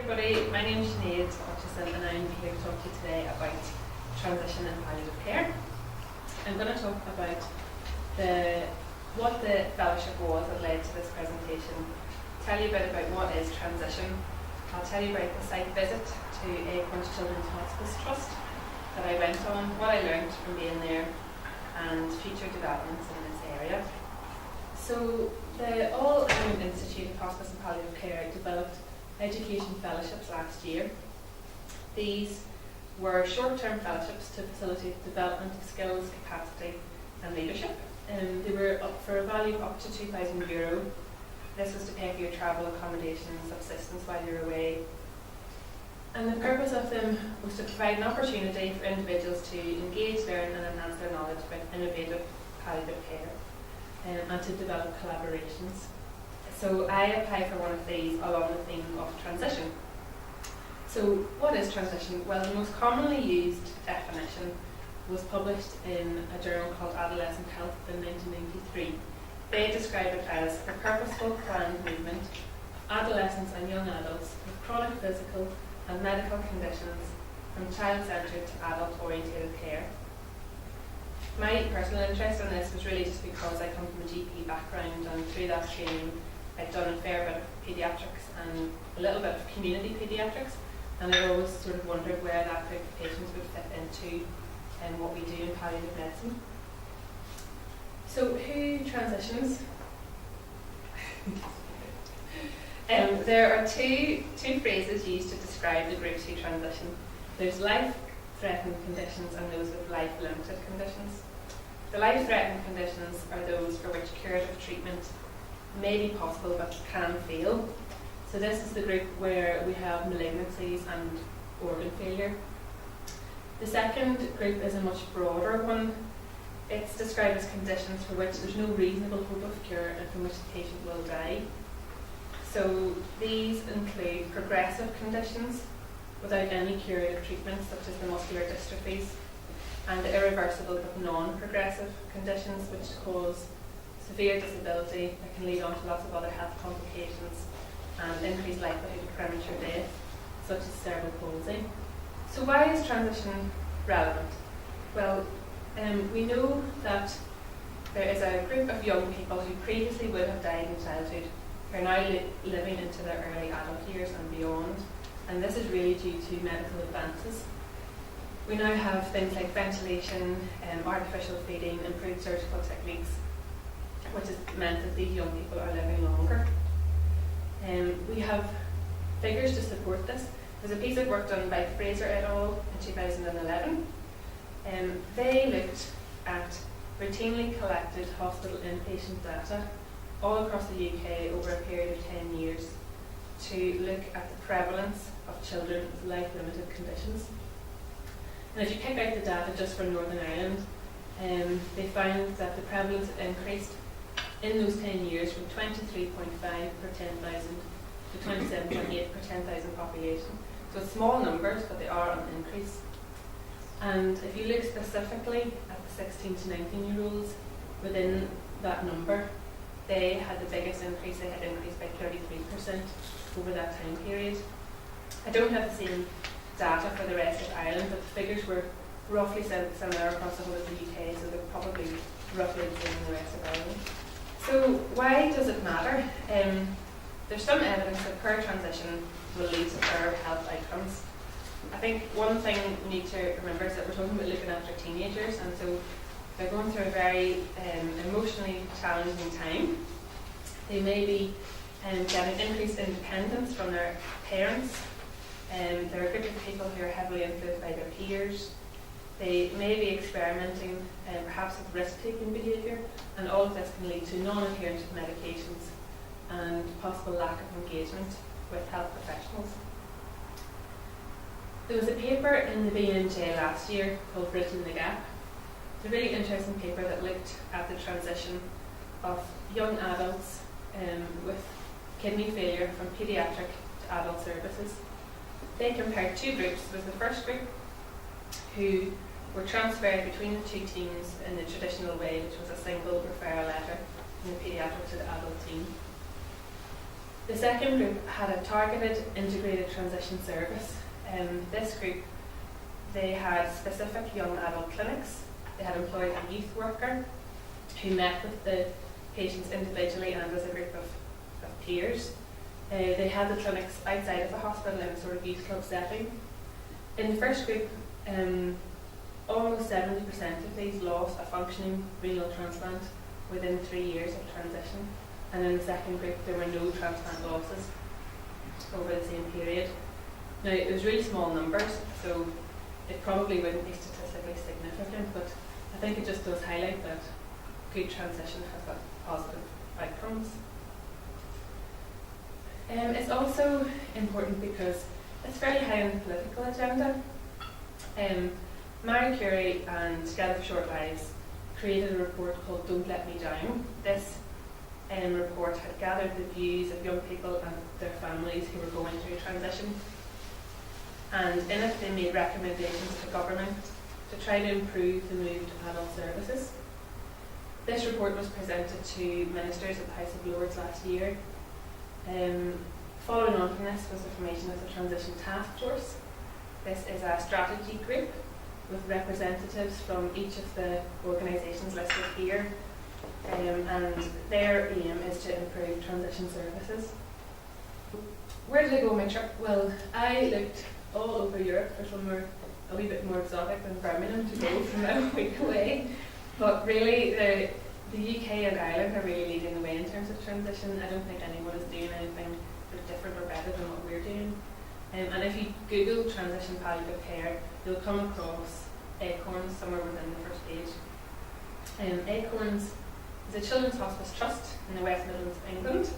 everybody, my name is Sinead Hutcheson and I'm here to talk to you today about transition in palliative care. I'm going to talk about what the fellowship was that led to this presentation, tell you a bit about what is transition. I'll tell you about the site visit to AIIHPC Children's Hospice Trust that I went on, what I learned from being there and future developments in this area. So the All-Ireland Institute of Hospice and Palliative Care developed education fellowships last year. These were short-term fellowships to facilitate development of skills, capacity and leadership. They were up for a value of up to €2,000. This was to pay for your travel, accommodation and subsistence while you're away. And the purpose of them was to provide an opportunity for individuals to engage, learn and enhance their knowledge about innovative palliative care and to develop collaborations. So I applied for one of these along the theme of transition. So what is transition? Well, the most commonly used definition was published in a journal called Adolescent Health in 1993. They describe it as the purposeful planned movement of adolescents and young adults with chronic physical and medical conditions from child-centred to adult-oriented care. My personal interest in this was really just because I come from a GP background, and through that training I'd done a fair bit of paediatrics and a little bit of community paediatrics, and I always sort of wondered where that group of patients would fit into what we do in palliative medicine. So who transitions? There are two phrases used to describe the groups who transition. There's life-threatening conditions and those with life-limited conditions. The life-threatening conditions are those for which curative treatment may be possible but can fail. So this is the group where we have malignancies and organ failure. The second group is a much broader one. It's described as conditions for which there's no reasonable hope of cure and from which the patient will die. So these include progressive conditions without any curative treatment, such as the muscular dystrophies, and the irreversible but non-progressive conditions which cause severe disability that can lead on to lots of other health complications and increased likelihood of premature death, such as cerebral palsy. So why is transition relevant? Well, we know that there is a group of young people who previously would have died in childhood who are now living into their early adult years and beyond, and this is really due to medical advances. We now have things like ventilation, artificial feeding, improved surgical techniques, which has meant that these young people are living longer. We have figures to support this. There's a piece of work done by Fraser et al. In 2011. They looked at routinely collected hospital inpatient data all across the UK over a period of 10 years to look at the prevalence of children with life-limited conditions. And if you pick out the data just for Northern Ireland, they found that the prevalence had increased in those 10 years from 23.5 per 10,000 to 27.8 per 10,000 population. So it's small numbers, but they are on increase. And if you look specifically at the 16 to 19-year-olds within that number, they had the biggest increase. They had increased by 33% over that time period. I don't have the same data for the rest of Ireland, but the figures were roughly similar across the whole of the UK, so they're probably roughly the same in the rest of Ireland. So why does it matter? There's some evidence that poor transition will lead to poor health outcomes. I think one thing we need to remember is that we're talking about looking after teenagers, and so they're going through a very emotionally challenging time. They may be getting increased independence from their parents. They're a group of people who are heavily influenced by their peers. They may be experimenting perhaps with risk-taking behaviour, and all of this can lead to non-adherence to medications and possible lack of engagement with health professionals. There was a paper in the BMJ last year called Bridging the Gap. It's a really interesting paper that looked at the transition of young adults with kidney failure from paediatric to adult services. They compared two groups. There was the first group who were transferred between the two teams in the traditional way, which was a single referral letter from the paediatric to the adult team. The second group had a targeted integrated transition service. This group, they had specific young adult clinics. They had employed a youth worker who met with the patients individually and as a group of peers. They had the clinics outside of the hospital in a sort of youth club setting. In the first group, almost 70% of these lost a functioning renal transplant within 3 years of transition. And in the second group, there were no transplant losses over the same period. Now, it was really small numbers, so it probably wouldn't be statistically significant, but I think it just does highlight that good transition has got positive outcomes. It's also important because it's fairly high on the political agenda. Marie Curie and Together for Short Lives created a report called Don't Let Me Down. This report had gathered the views of young people and their families who were going through transition. And in it they made recommendations to government to try to improve the move to adult services. This report was presented to ministers at the House of Lords last year. Following on from this was the formation of the Transition Task Force. This is a strategy group with representatives from each of the organisations listed here, and their aim is to improve transition services. Where did I go on my trip? Well, I looked all over Europe for somewhere a wee bit more exotic than Birmingham to go from a week away, but really the UK and Ireland are really leading the way in terms of transition. I don't think anyone is doing anything different or better than what we're doing. And if you Google transition palliative care, you'll come across Acorns somewhere within the first page. Acorns is a children's hospice trust in the West Midlands of England,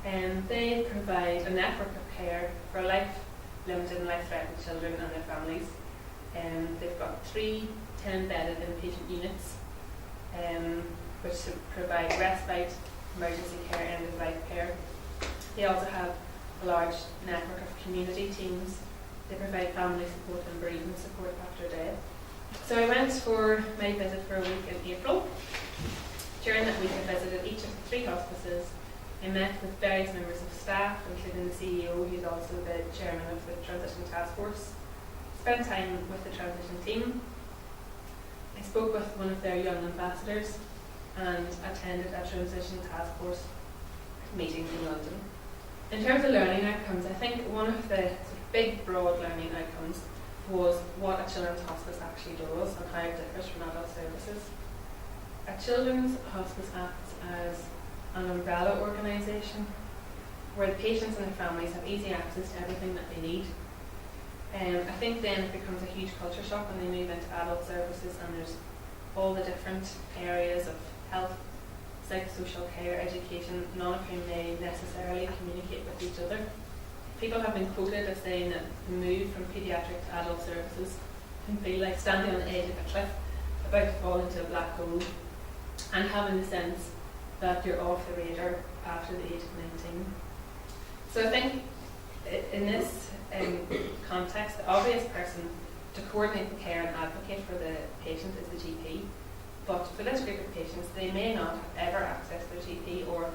and they provide a network of care for life-limited and life-threatened children and their families. They've got 3 10-bedded inpatient units, which provide respite, emergency care, end-of-life care. They also have a large network of community teams. They provide family support and bereavement support after death. So I went for my visit for a week in April. During that week I visited each of the 3 hospices. I met with various members of staff, including the CEO, who's also the chairman of the Transition Task Force. Spent time with the transition team. I spoke with one of their young ambassadors and attended a Transition Task Force meeting in London. In terms of learning outcomes, I think one of the big, broad learning outcomes was what a children's hospice actually does and how it differs from adult services. A children's hospice acts as an umbrella organisation where the patients and their families have easy access to everything that they need. I think then it becomes a huge culture shock when they move into adult services and there's all the different areas of health, psychosocial care, education, none of whom may necessarily communicate with each other. People have been quoted as saying that the move from paediatric to adult services can feel like standing on the edge of a cliff, about to fall into a black hole, and having the sense that you're off the radar after the age of 19. So I think in this context, the obvious person to coordinate the care and advocate for the patient is the GP. But for this group of patients, they may not have ever accessed their GP or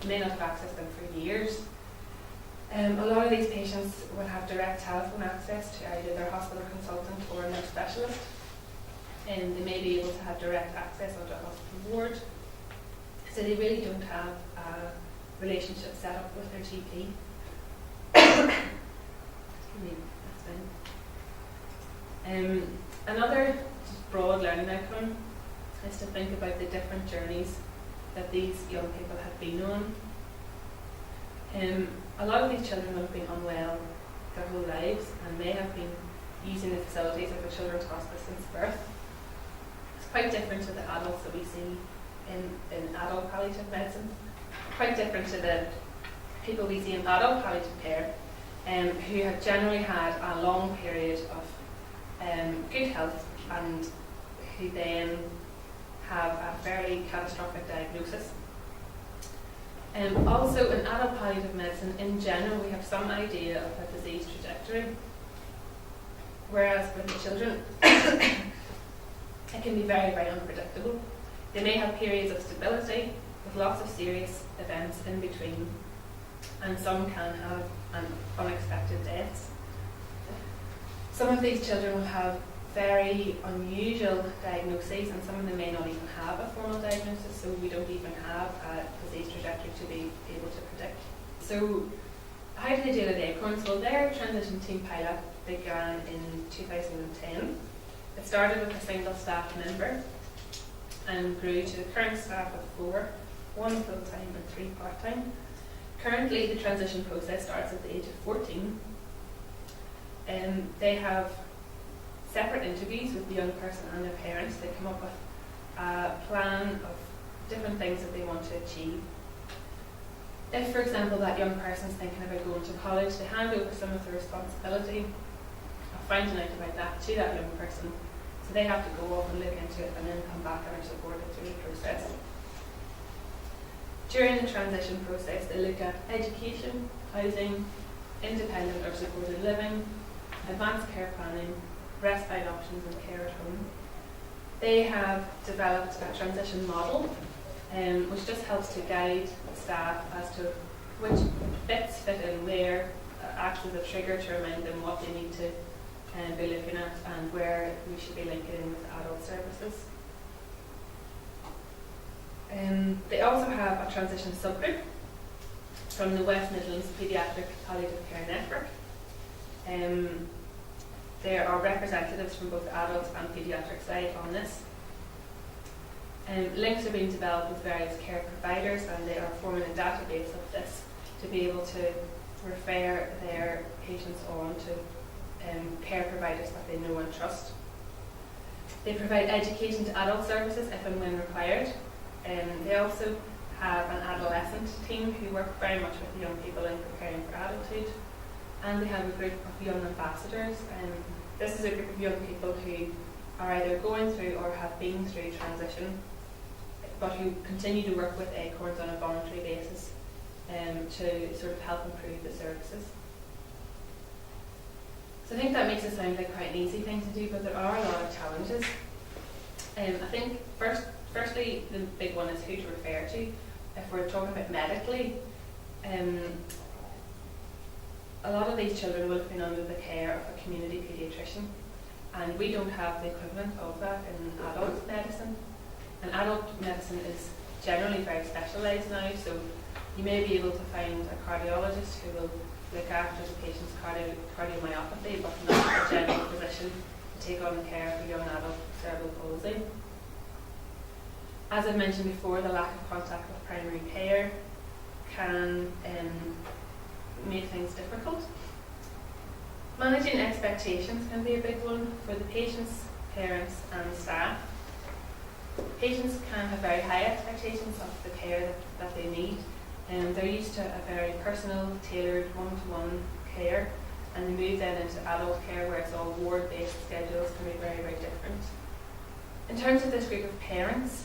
may not have accessed them for years. A lot of these patients would have direct telephone access to either their hospital consultant or their specialist, and they may be able to have direct access onto a hospital ward. So they really don't have a relationship set up with their GP. Excuse me, that's fine. Another broad learning outcome is to think about the different journeys that these young people have been on. A lot of these children have been unwell their whole lives and may have been using the facilities of a children's hospice since birth. It's quite different to the adults that we see in adult palliative medicine, quite different to the people we see in adult palliative care, who have generally had a long period of good health and who then have a fairly catastrophic diagnosis. Also, in adult palliative medicine, in general, we have some idea of a disease trajectory, whereas with the children, it can be very, very unpredictable. They may have periods of stability with lots of serious events in between, and some can have an unexpected deaths. Some of these children will have very unusual diagnoses, and some of them may not even have a formal diagnosis, so we don't even have a disease trajectory to be able to predict. So how do they deal at Acorns? Well, their transition team pilot began in 2010. It started with a single staff member and grew to the current staff of 4, 1 full-time and 3 part-time. Currently, the transition process starts at the age of 14. They have separate interviews with the young person and their parents. They come up with a plan of different things that they want to achieve. If, for example, that young person's thinking about going to college, they hand over some of the responsibility of finding out about that to that young person. So they have to go off and look into it and then come back and are supported through the process. During the transition process, they look at education, housing, independent or supported living, advanced care planning, respite options and care at home. They have developed a transition model which just helps to guide staff as to which bits fit in where, acts as a trigger to remind them what they need to be looking at and where we should be linking in with adult services. They also have a transition subgroup from the West Midlands Paediatric Palliative Care Network. There are representatives from both the adults and paediatric side on this. Links are being developed with various care providers, and they are forming a database of this to be able to refer their patients on to care providers that they know and trust. They provide education to adult services if and when required. They also have an adolescent team who work very much with the young people in preparing for adulthood. And they have a group of young ambassadors. This is a group of young people who are either going through or have been through transition, but who continue to work with Acorns on a voluntary basis to sort of help improve the services. So I think that makes it sound like quite an easy thing to do, but there are a lot of challenges. I think firstly, the big one is who to refer to. If we're talking about medically, a lot of these children will have been under the care of a community paediatrician, and we don't have the equivalent of that in adult medicine. And adult medicine is generally very specialised now, so you may be able to find a cardiologist who will look after the patient's cardiomyopathy, but not a general physician to take on the care of a young adult with cerebral palsy. As I mentioned before, the lack of contact with primary care can make things difficult. Managing expectations can be a big one for the patients, parents and staff. Patients can have very high expectations of the care that they need, and they're used to a very personal, tailored, one-to-one care, and they move then into adult care where it's all ward-based schedules can be very, very different. In terms of this group of parents,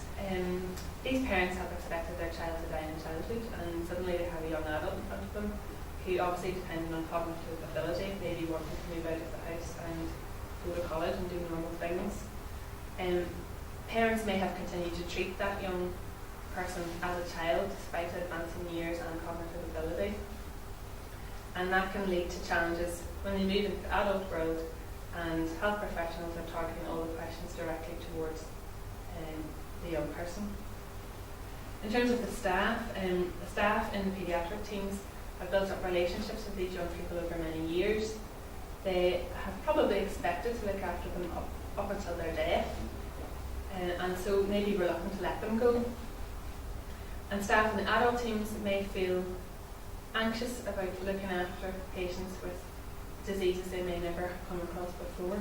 these parents have expected their child to die in childhood, and suddenly they have a young adult in front of them who, obviously depending on cognitive ability, may be wanting to move out of the house and go to college and do normal things. Parents may have continued to treat that young person as a child despite advancing years and cognitive ability, and that can lead to challenges when they move into the adult world and health professionals are targeting all the questions directly towards the young person. In terms of the staff in the paediatric teams have built up relationships with these young people over many years. They have probably expected to look after them up until their death, and so maybe reluctant to let them go. And staff in the adult teams may feel anxious about looking after patients with diseases they may never have come across before.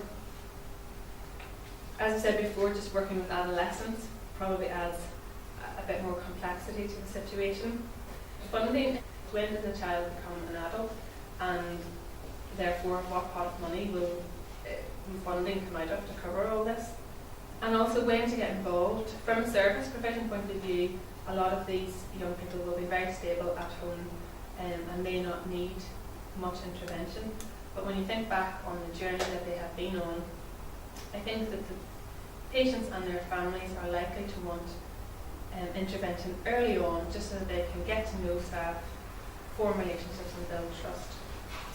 As I said before, just working with adolescents probably adds a bit more complexity to the situation. Funding, when does a child become an adult, and therefore what pot of money will funding come out of to cover all this? And also when to get involved. From a service provision point of view, a lot of these young people will be very stable at home and may not need much intervention. But when you think back on the journey that they have been on, I think that the patients and their families are likely to want intervention early on, just so that they can get to know staff, form relationships and build trust.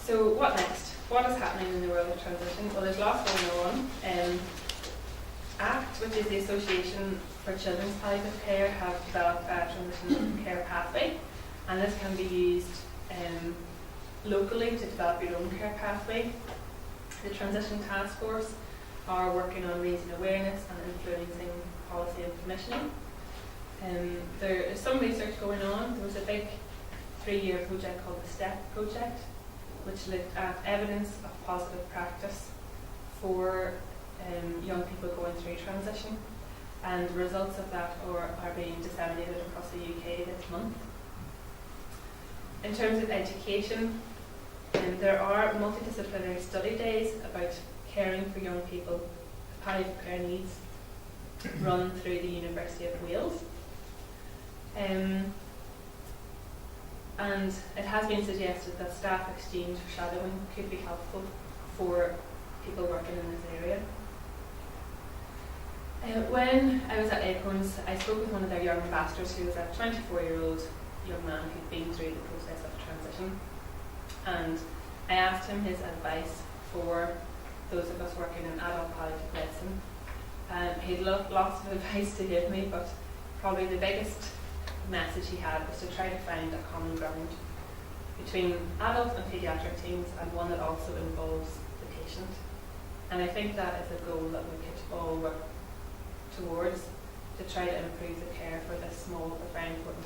So what next? What is happening in the world of transition? Well, there's lots going on. ACT, which is the Association for Children's Palliative Care, have developed a transition care pathway, and this can be used locally to develop your own care pathway. The Transition Task Force are working on raising awareness and influencing policy and commissioning. There is some research going on. There was a big 3-year project called the STEP project, which looked at evidence of positive practice for young people going through transition, and the results of that are being disseminated across the UK this month. In terms of education, there are multidisciplinary study days about caring for young people with palliative care needs run through the University of Wales. And it has been suggested that staff exchange or shadowing could be helpful for people working in this area. When I was at Acorns, I spoke with one of their young ambassadors who was a 24-year-old young man who'd been through the process of transition, and I asked him his advice for those of us working in adult palliative medicine. He had lots of advice to give me, but probably the biggest message he had was to try to find a common ground between adult and paediatric teams, and one that also involves the patient. And I think that is a goal that we could all work towards, to try to improve the care for this small but very important